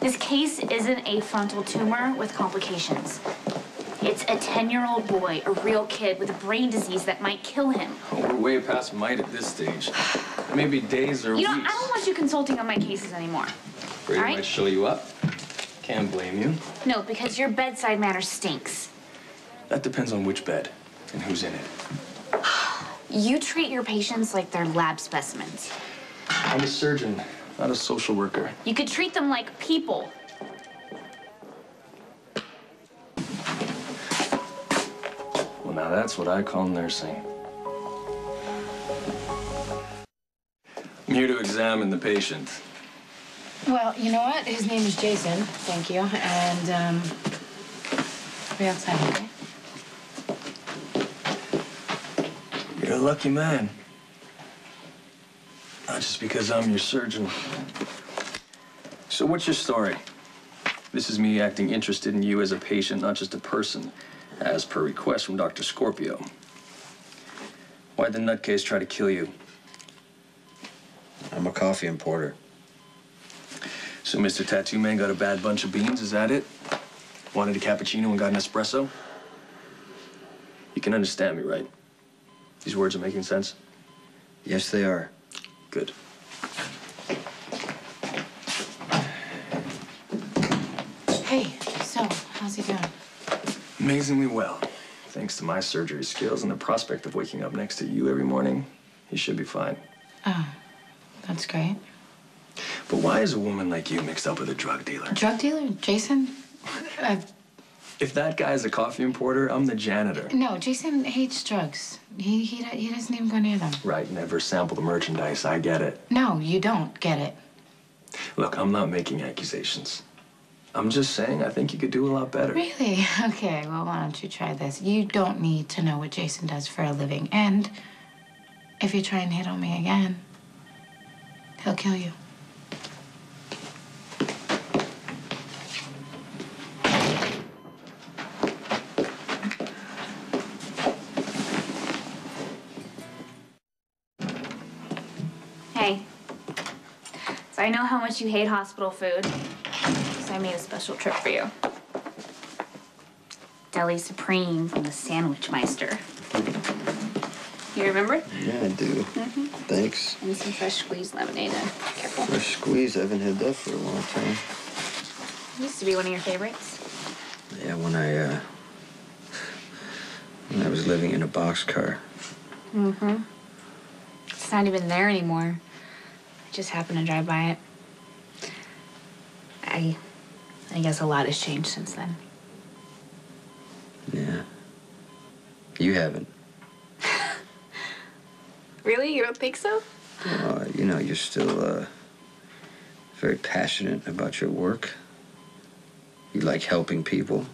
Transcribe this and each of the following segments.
This case isn't a frontal tumor with complications. It's a 10-year-old boy, a real kid with a brain disease that might kill him. Oh, we're way past might at this stage. Maybe days or weeks. You know, I don't want you consulting on my cases anymore. Afraid all I right? might show you up. Can't blame you. No, because your bedside manner stinks. That depends on which bed and who's in it. You treat your patients like they're lab specimens. I'm a surgeon, not a social worker. You could treat them like people. Well, now that's what I call nursing. I'm here to examine the patient. Well, you know what? His name is Jason. Thank you. And, be outside, okay? You're a lucky man. Not just because I'm your surgeon. So what's your story? This is me acting interested in you as a patient, not just a person, as per request from Dr. Scorpio. Why'd the nutcase try to kill you? I'm a coffee importer. So Mr. Tattoo Man got a bad bunch of beans, is that it? Wanted a cappuccino and got an espresso? You can understand me, right? These words are making sense? Yes, they are. Good. Hey, so, how's he doing? Amazingly well. Thanks to my surgery skills and the prospect of waking up next to you every morning, he should be fine. Oh, that's great. But why is a woman like you mixed up with a drug dealer? Drug dealer? Jason? If that guy's a coffee importer, I'm the janitor. No, Jason hates drugs. He doesn't even go near them. Right, never sample the merchandise. I get it. No, you don't get it. Look, I'm not making accusations. I'm just saying I think you could do a lot better. Really? Okay, well, why don't you try this? You don't need to know what Jason does for a living. And if you try and hit on me again, he'll kill you. Hey, so I know how much you hate hospital food, so I made a special trip for you. Deli Supreme from the Sandwich Meister. You remember? Yeah, I do. Thanks. And some fresh squeezed lemonade. Careful. Fresh squeeze, I haven't had that for a long time. Used to be one of your favorites. Yeah, when I was living in a boxcar. It's not even there anymore. I just happened to drive by it. I guess a lot has changed since then. Yeah. You haven't. Really? You don't think so? You know, you're still very passionate about your work. You like helping people.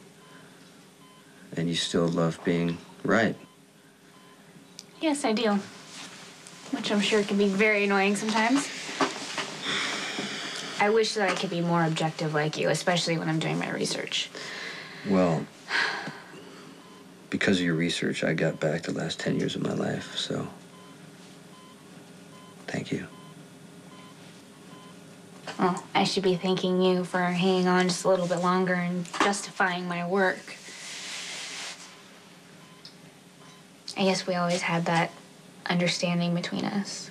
And you still love being right. Yes, I do. Which I'm sure can be very annoying sometimes. I wish that I could be more objective like you, especially when I'm doing my research. Well, because of your research, I got back the last 10 years of my life, so thank you. Well, I should be thanking you for hanging on just a little bit longer and justifying my work. I guess we always had that understanding between us.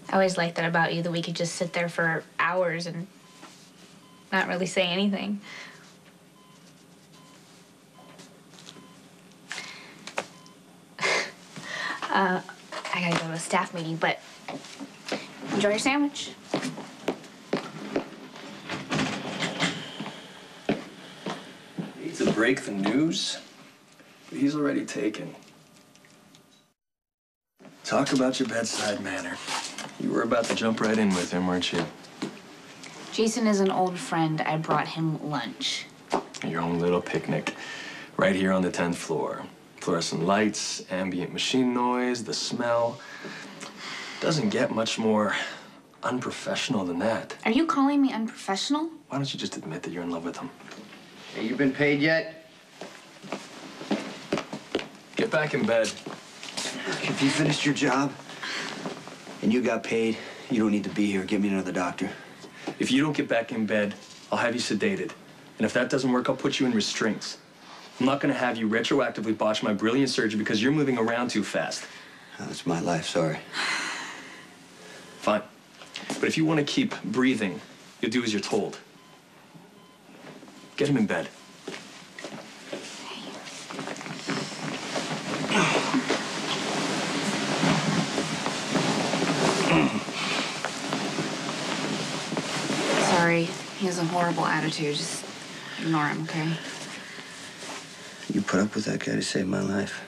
I always liked that about you, that we could just sit there for hours and not really say anything. I gotta go to a staff meeting, but enjoy your sandwich. Hate to break the news, but he's already taken. Talk about your bedside manner. You were about to jump right in with him, weren't you? Jason is an old friend. I brought him lunch. Your own little picnic, right here on the 10th floor. Fluorescent lights, ambient machine noise, the smell. Doesn't get much more unprofessional than that. Are you calling me unprofessional? Why don't you just admit that you're in love with him? Hey, you been paid yet? Get back in bed. If you finished your job and you got paid, you don't need to be here. Get me another doctor. If you don't get back in bed, I'll have you sedated. And if that doesn't work, I'll put you in restraints. I'm not gonna have you retroactively botch my brilliant surgery because you're moving around too fast. That's my life, sorry. Fine. But if you want to keep breathing, you'll do as you're told. Get him in bed. Sorry, he has a horrible attitude. Just ignore him, okay? You put up with that guy to save my life.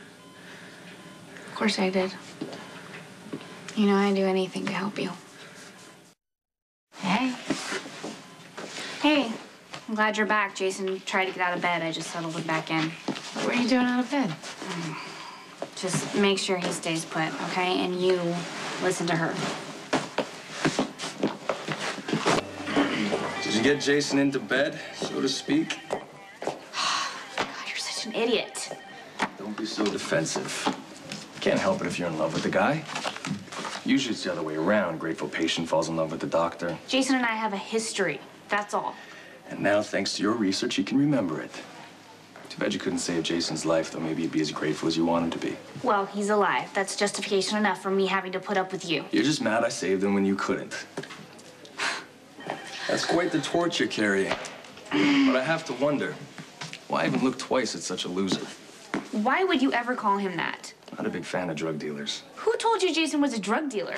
Of course I did. You know I'd do anything to help you. Hey. Hey, I'm glad you're back. Jason tried to get out of bed. I just settled him back in. What are you doing out of bed? Just make sure he stays put, okay? And you listen to her. Did you get Jason into bed, so to speak? God, you're such an idiot. Don't be so defensive. Can't help it if you're in love with the guy. Usually it's the other way around. Grateful patient falls in love with the doctor. Jason and I have a history. That's all. And now, thanks to your research, you can remember it. Too bad you couldn't save Jason's life, though maybe he'd be as grateful as you want him to be. Well, he's alive. That's justification enough for me having to put up with you. You're just mad I saved him when you couldn't. That's quite the torch you're carrying. But I have to wonder, why even look twice at such a loser? Why would you ever call him that? Not a big fan of drug dealers. Who told you Jason was a drug dealer?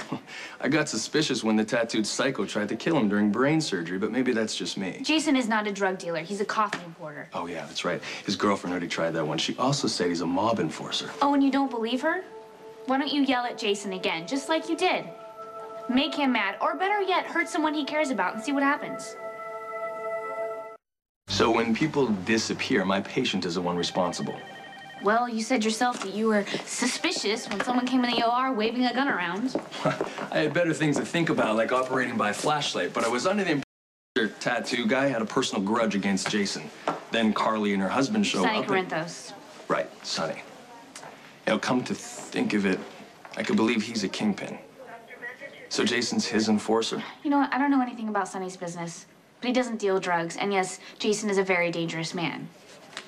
I got suspicious when the tattooed psycho tried to kill him during brain surgery, but maybe that's just me. Jason is not a drug dealer. He's a coffee importer. Oh, yeah, that's right. His girlfriend already tried that one. She also said he's a mob enforcer. Oh, and you don't believe her? Why don't you yell at Jason again, just like you did? Make him mad, or better yet, hurt someone he cares about and see what happens. So when people disappear, my patient is the one responsible. Well, you said yourself that you were suspicious when someone came in the OR waving a gun around. I had better things to think about, like operating by flashlight, but I was under the impression the tattoo guy had a personal grudge against Jason. Then Carly and her husband show Sonny up. Corinthos. Right, Sonny. You know, come to think of it, I could believe he's a kingpin. So Jason's his enforcer? You know what? I don't know anything about Sonny's business, but he doesn't deal drugs. And yes, Jason is a very dangerous man.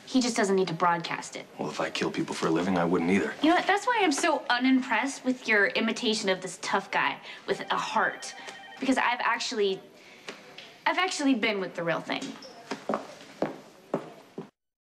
He just doesn't need to broadcast it. Well, if I kill people for a living, I wouldn't either. You know what? That's why I'm so unimpressed with your imitation of this tough guy with a heart. Because I've actually been with the real thing.